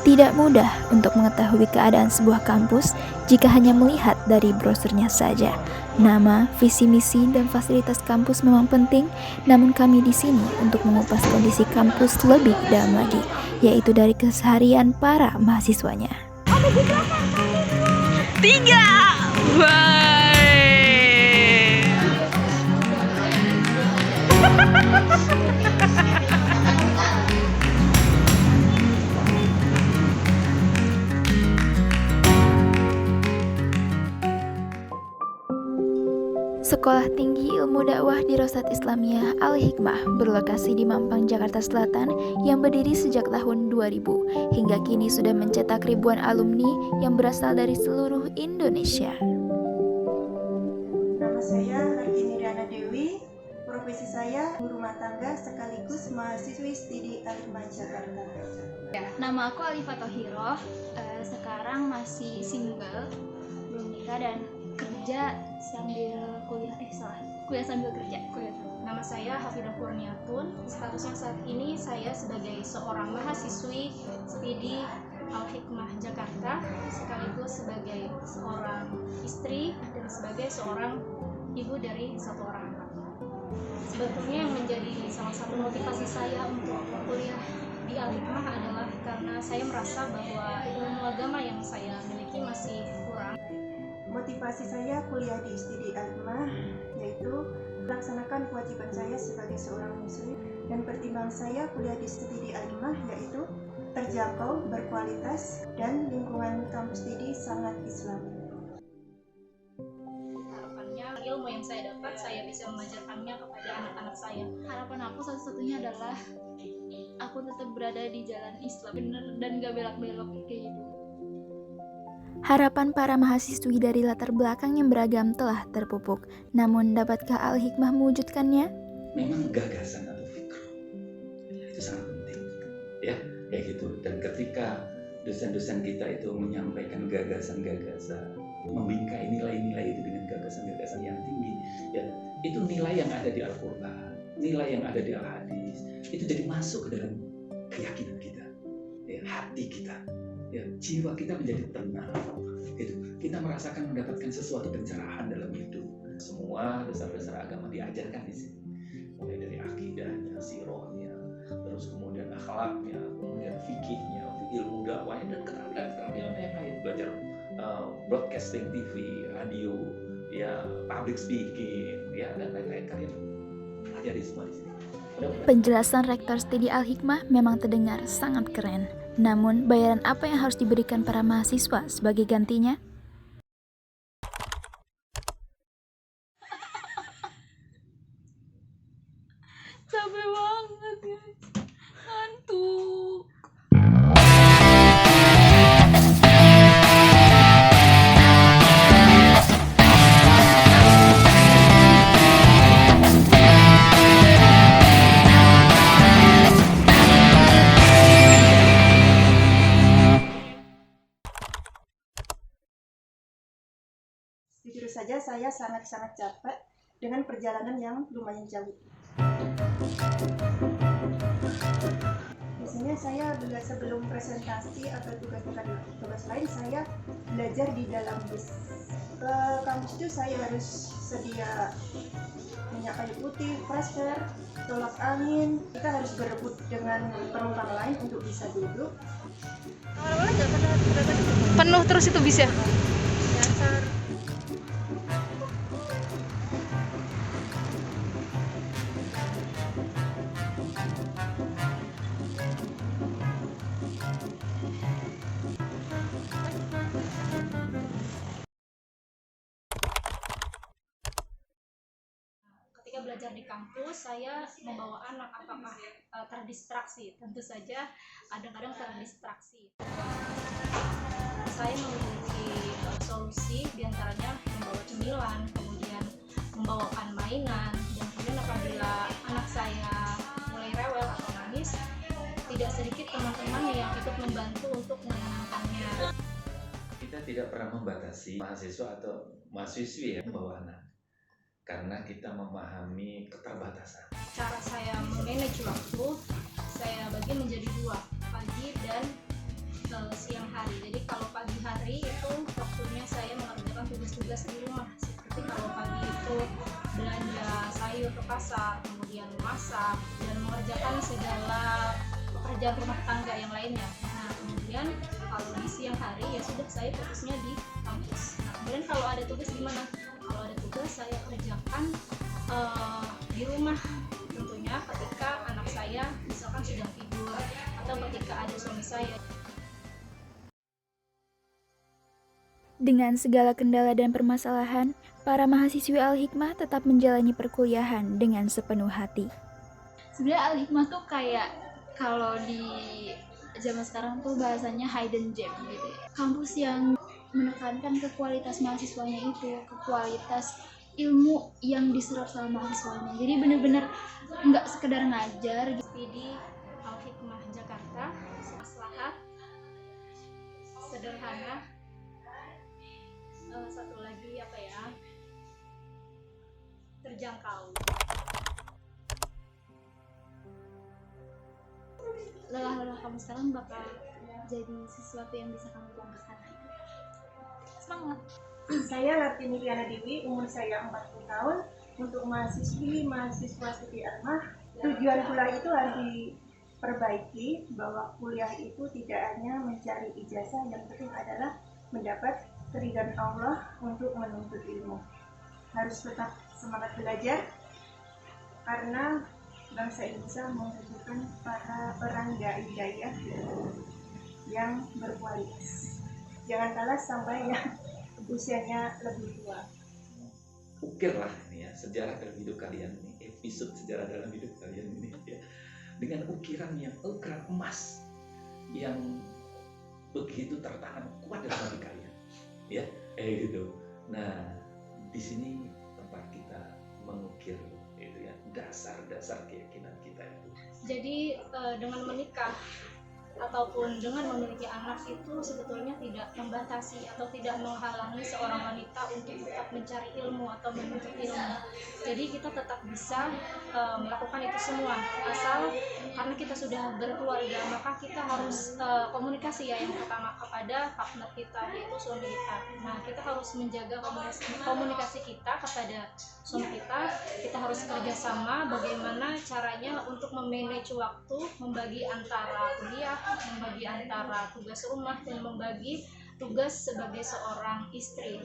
Tidak mudah untuk mengetahui keadaan sebuah kampus jika hanya melihat dari brosurnya saja. Nama, visi misi, dan fasilitas kampus memang penting, namun kami di sini untuk mengupas kondisi kampus lebih dalam lagi, yaitu dari keseharian para mahasiswanya. Tiga, bye. Sekolah Tinggi Ilmu Dakwah Dirosat Islamiyah Al-Hikmah berlokasi di Mampang, Jakarta Selatan yang berdiri sejak tahun 2000. Hingga kini sudah mencetak ribuan alumni yang berasal dari seluruh Indonesia. Nama saya Hartini Riana Dewi, profesi saya ibu rumah tangga sekaligus mahasiswi studi Al-Hikmah Jakarta. Nama aku Alifa Tohiroh, sekarang masih single, belum nikah dan kerja sambil kuliah sambil kerja. Nama saya Hafidah Kurniatun. Statusnya saat ini saya sebagai seorang mahasiswi studi Al-Hikmah Jakarta, sekaligus sebagai seorang istri dan sebagai seorang ibu dari satu orang anak. Sebetulnya yang menjadi salah satu motivasi saya untuk kuliah di Al-Hikmah adalah karena saya merasa bahwa ilmu agama yang saya miliki masih kurang. Motivasi saya kuliah di studi Al-Hikmah yaitu melaksanakan kewajiban saya sebagai seorang muslim, dan pertimbangan saya kuliah di studi Al-Hikmah yaitu terjangkau, berkualitas, dan lingkungan kampus studi sangat Islami. Harapannya ilmu yang saya dapat saya bisa mengajarkannya kepada anak-anak saya. Harapan aku satu-satunya adalah aku tetap berada di jalan Islam, bener dan gak belok-belok kayak gitu. Harapan para mahasiswi dari latar belakang yang beragam telah terpupuk. Namun, dapatkah Al-Hikmah mewujudkannya? Memang gagasan atau fikr itu sangat penting, ya, kayak gitu. Dan ketika dosen-dosen kita itu menyampaikan gagasan-gagasan, membingkai nilai-nilai itu dengan gagasan-gagasan yang tinggi, ya, itu nilai yang ada di Al-Quran, nilai yang ada di Al-Hadis, itu jadi masuk ke dalam keyakinan kita, ya, hati kita, ya, jiwa kita menjadi tenang. Gitu. Kita merasakan mendapatkan sesuatu pencerahan dalam hidup. Semua dasar-dasar agama diajarkan di sini, mulai dari akidahnya, sirohnya, terus kemudian akhlaknya, kemudian fikihnya, ilmu dakwahnya, dan keterampilan yang lain. Belajar broadcasting TV, radio, ya, public speaking, ya, dan lain-lain. Kalian pelajari semua di sini. Penjelasan Rektor Studi Al-Hikmah memang terdengar sangat keren. Namun, bayaran apa yang harus diberikan para mahasiswa sebagai gantinya? Capek banget guys, ngantuk. Jujur saja saya sangat-sangat capek dengan perjalanan yang lumayan jauh. Biasanya saya sebelum presentasi atau tugas lain saya belajar di dalam bus. Ke kampus itu saya harus sedia minyak kayu putih, fresher, tolak angin. Kita harus berebut dengan penumpang lain untuk bisa duduk. Penuh terus itu bisa. Ketika belajar di kampus, saya membawa anak apakah terdistraksi? Tentu saja kadang-kadang terdistraksi. Saya memiliki solusi, diantaranya membawa cemilan, kemudian membawakan mainan, dan kemudian apabila anak saya mulai rewel atau nangis, tidak sedikit teman-teman yang ikut membantu untuk menenangkannya. Kita tidak pernah membatasi mahasiswa atau mahasiswi yang membawa anak, karena kita memahami keterbatasan. Cara saya memanage waktu, saya bagi menjadi dua, pagi dan siang hari. Jadi kalau pagi hari itu waktunya saya mengerjakan tugas-tugas di rumah, seperti kalau pagi itu belanja sayur ke pasar, kemudian masak dan mengerjakan segala pekerjaan rumah tangga yang lainnya. Nah kemudian kalau di siang hari ya sudah, saya fokusnya di kampus. Nah kemudian kalau ada tugas gimana? Kalau ada tugas saya kerjakan di rumah, tentunya ketika anak saya misalkan sedang tidur atau ketika ada suami saya. Dengan segala kendala dan permasalahan, para mahasiswi Al-Hikmah tetap menjalani perkuliahan dengan sepenuh hati. Sebenarnya Al-Hikmah tuh kayak kalau di zaman sekarang tuh bahasanya hidden gem gitu ya. Kampus yang menekankan ke kualitas mahasiswanya itu, ke kualitas ilmu yang diserap sama mahasiswanya. Jadi bener-bener nggak sekedar ngajar gitu. Di Al-Hikmah Jakarta, maslahat, sederhana, satu lagi apa ya, terjangkau. Lelah-lelah kamu sekarang bakal jadi sesuatu yang bisa kamu banggakan. Semangat! Saya Latini Liana Dewi, umur saya 40 tahun. Untuk mahasiswa studi Al-Hikmah, tujuan kuliah itu harus diperbaiki, bahwa kuliah itu tidak hanya mencari ijazah, yang penting adalah mendapat keridhaan Allah untuk menuntut ilmu. Harus tetap semangat belajar, karena bangsa Indonesia membutuhkan para perangga hidayah yang berkualitas. Jangan kalah sampai yang usianya lebih tua. Ukirlah ini ya sejarah dalam hidup kalian ini, episode sejarah dalam hidup kalian ini ya, dengan ukiran emas yang begitu tertanam kuat dalam hati kalian ya, gitu. Nah di sini tempat kita mengukir itu ya, dasar-dasar keyakinan kita itu. Jadi dengan menikah ataupun dengan memiliki anak itu sebetulnya tidak membatasi atau tidak menghalangi seorang wanita untuk tetap mencari ilmu atau menuntut ilmu. Jadi kita tetap bisa melakukan itu semua, asal karena kita sudah berkeluarga maka kita harus komunikasi ya, yang pertama kepada partner kita, yaitu suami kita. Nah kita harus menjaga komunikasi kita kepada suami kita harus kerjasama bagaimana caranya untuk memanage waktu, membagi antara kuliah, membagi antara tugas rumah, dan membagi tugas sebagai seorang istri.